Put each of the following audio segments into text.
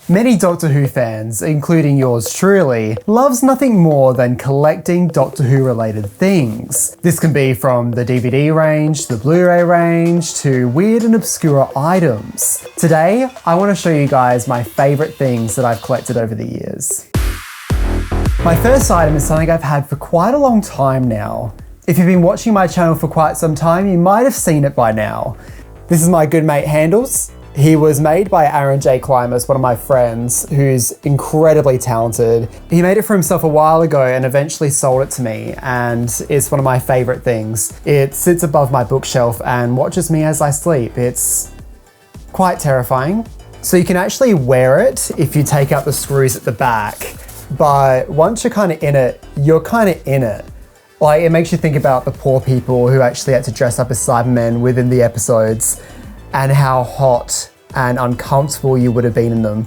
Many Doctor Who fans, including yours truly, loves nothing more than collecting Doctor Who related things. This can be from the DVD range, the Blu-ray range, to weird and obscure items. Today, I want to show you guys my favourite things that I've collected over the years. My first item is something I've had for quite a long time now. If you've been watching my channel for quite some time, you might have seen it by now. This is my good mate Handles. He was made by Aaron J. Climas, one of my friends, who's incredibly talented. He made it for himself a while ago and eventually sold it to me, and it's one of my favourite things. It sits above my bookshelf and watches me as I sleep. It's quite terrifying. So you can actually wear it if you take out the screws at the back, but once you're kind of in it, you're kind of in it. Like, it makes you think about the poor people who actually had to dress up as Cybermen within the episodes, and how hot and uncomfortable you would have been in them.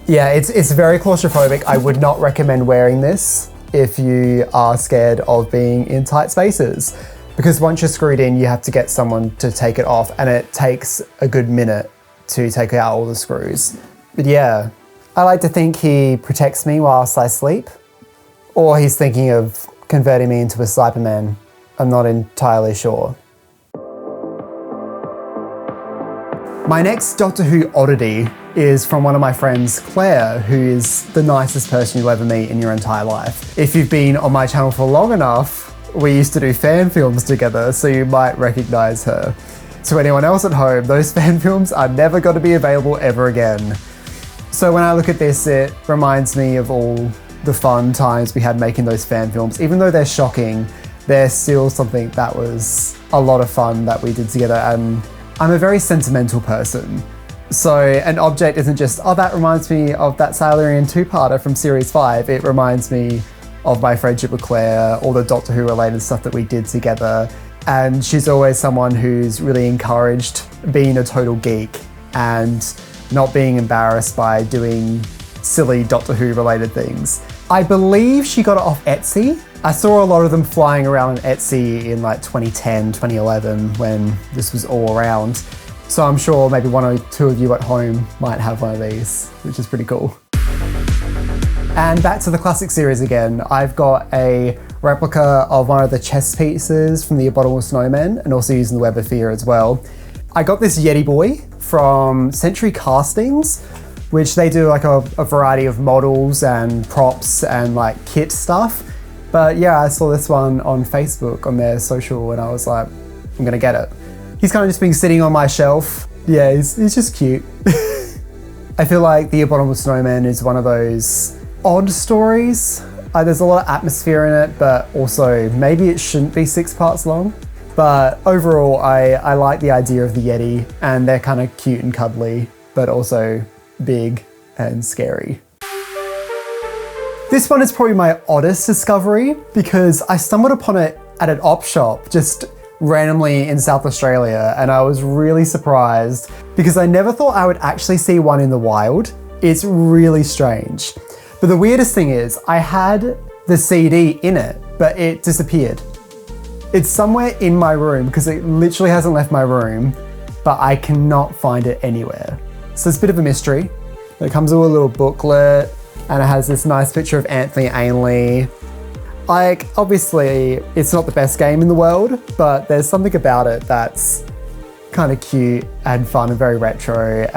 Yeah, it's very claustrophobic. I would not recommend wearing this if you are scared of being in tight spaces, because once you're screwed in, you have to get someone to take it off, and it takes a good minute to take out all the screws. But yeah, I like to think he protects me whilst I sleep, or he's thinking of converting me into a Cyberman. I'm not entirely sure. My next Doctor Who oddity is from one of my friends, Claire, who is the nicest person you'll ever meet in your entire life. If you've been on my channel for long enough, we used to do fan films together, so you might recognize her. To anyone else at home, those fan films are never going to be available ever again. So when I look at this, it reminds me of all the fun times we had making those fan films. Even though they're shocking, they're still something that was a lot of fun that we did together, and I'm a very sentimental person. So an object isn't just, oh, that reminds me of that Silurian two-parter from series 5. It reminds me of my friendship with Claire, all the Doctor Who related stuff that we did together. And she's always someone who's really encouraged being a total geek and not being embarrassed by doing silly Doctor Who related things. I believe she got it off Etsy. I saw a lot of them flying around on Etsy in like 2010, 2011 when this was all around. So I'm sure maybe one or two of you at home might have one of these, which is pretty cool. And back to the classic series again. I've got a replica of one of the chess pieces from the Abominable Snowman, and also using the Web of Fear as well. I got this Yeti boy from Century Castings, which they do like a variety of models and props and like kit stuff. But yeah, I saw this one on Facebook on their social, and I was like, I'm gonna get it. He's kind of just been sitting on my shelf. Yeah, he's just cute. I feel like the Abominable Snowman is one of those odd stories. There's a lot of atmosphere in it, but also maybe it shouldn't be 6 parts long. But overall, I like the idea of the Yeti, and they're kind of cute and cuddly, but also big and scary. This one is probably my oddest discovery, because I stumbled upon it at an op shop just randomly in South Australia, and I was really surprised because I never thought I would actually see one in the wild. It's really strange. But the weirdest thing is I had the CD in it, but it disappeared. It's somewhere in my room because it literally hasn't left my room, but I cannot find it anywhere. So it's a bit of a mystery. It comes with a little booklet, and it has this nice picture of Anthony Ainley. Like, obviously, it's not the best game in the world, but there's something about it that's kind of cute and fun and very retro.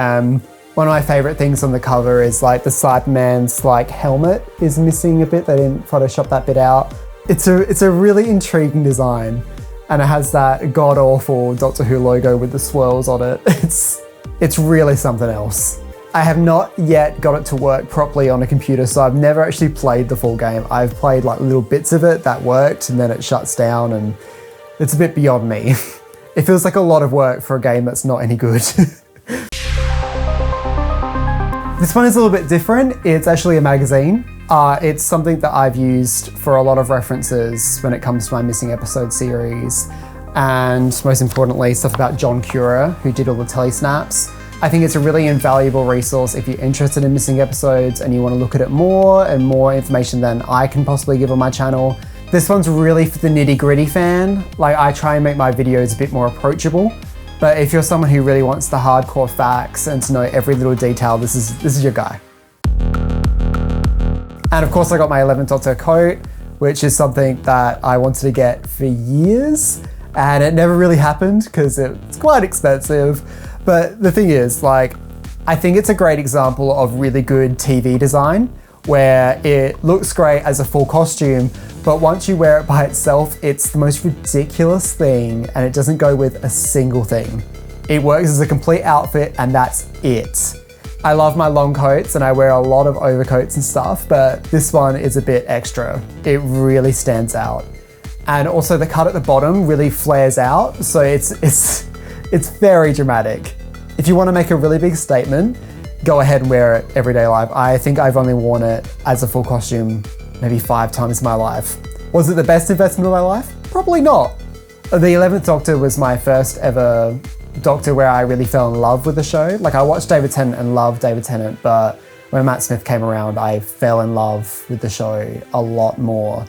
One of my favorite things on the cover is like the Cyberman's like helmet is missing a bit. They didn't Photoshop that bit out. It's a really intriguing design, and it has that god-awful Doctor Who logo with the swirls on it. It's really something else. I have not yet got it to work properly on a computer, so I've never actually played the full game. I've played like little bits of it that worked, and then it shuts down, and it's a bit beyond me. It feels like a lot of work for a game that's not any good. This one is a little bit different. It's actually a magazine. It's something that I've used for a lot of references when it comes to my Missing Episode series, and most importantly, stuff about John Cura, who did all the telesnaps. I think it's a really invaluable resource if you're interested in missing episodes and you want to look at it more and more information than I can possibly give on my channel. This one's really for the nitty-gritty fan. Like, I try and make my videos a bit more approachable, but if you're someone who really wants the hardcore facts and to know every little detail, this is your guy. And of course I got my 11th Doctor coat, which is something that I wanted to get for years, and it never really happened because it's quite expensive. But the thing is, like, I think it's a great example of really good TV design where it looks great as a full costume, but once you wear it by itself, it's the most ridiculous thing and it doesn't go with a single thing. It works as a complete outfit and that's it. I love my long coats and I wear a lot of overcoats and stuff, but this one is a bit extra. It really stands out. And also the cut at the bottom really flares out, so it's very dramatic. If you want to make a really big statement, go ahead and wear it everyday life. I think I've only worn it as a full costume maybe 5 times in my life. Was it the best investment of my life? Probably not. The 11th Doctor was my first ever Doctor where I really fell in love with the show. Like, I watched David Tennant and loved David Tennant, but when Matt Smith came around, I fell in love with the show a lot more.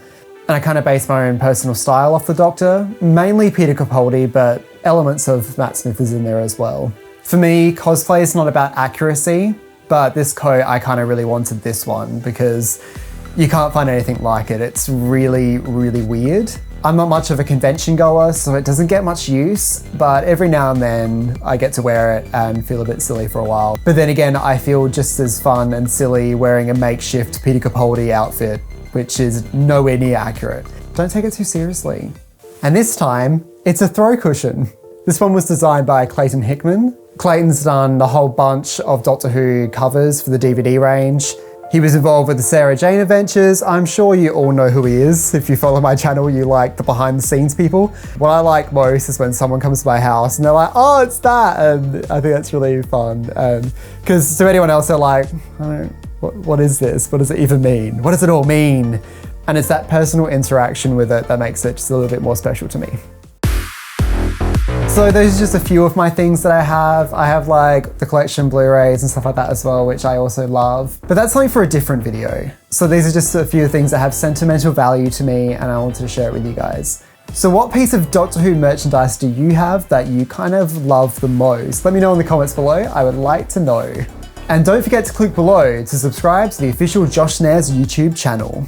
And I kind of based my own personal style off the Doctor, mainly Peter Capaldi, but elements of Matt Smith is in there as well. For me, cosplay is not about accuracy, but this coat, I kind of really wanted this one because you can't find anything like it. It's really, really weird. I'm not much of a convention goer, so it doesn't get much use, but every now and then I get to wear it and feel a bit silly for a while. But then again, I feel just as fun and silly wearing a makeshift Peter Capaldi outfit, which is nowhere near accurate. Don't take it too seriously. And this time, it's a throw cushion. This one was designed by Clayton Hickman. Clayton's done a whole bunch of Doctor Who covers for the DVD range. He was involved with the Sarah Jane adventures. I'm sure you all know who he is. If you follow my channel, you like the behind the scenes people. What I like most is when someone comes to my house and they're like, oh, it's that. And I think that's really fun. Because to anyone else, they're like, what is this? What does it even mean? What does it all mean? And it's that personal interaction with it that makes it just a little bit more special to me. So those are just a few of my things that I have. I have like the collection Blu-rays and stuff like that as well, which I also love. But that's something for a different video. So these are just a few things that have sentimental value to me and I wanted to share it with you guys. So what piece of Doctor Who merchandise do you have that you kind of love the most? Let me know in the comments below. I would like to know. And don't forget to click below to subscribe to the official Josh Nair's YouTube channel.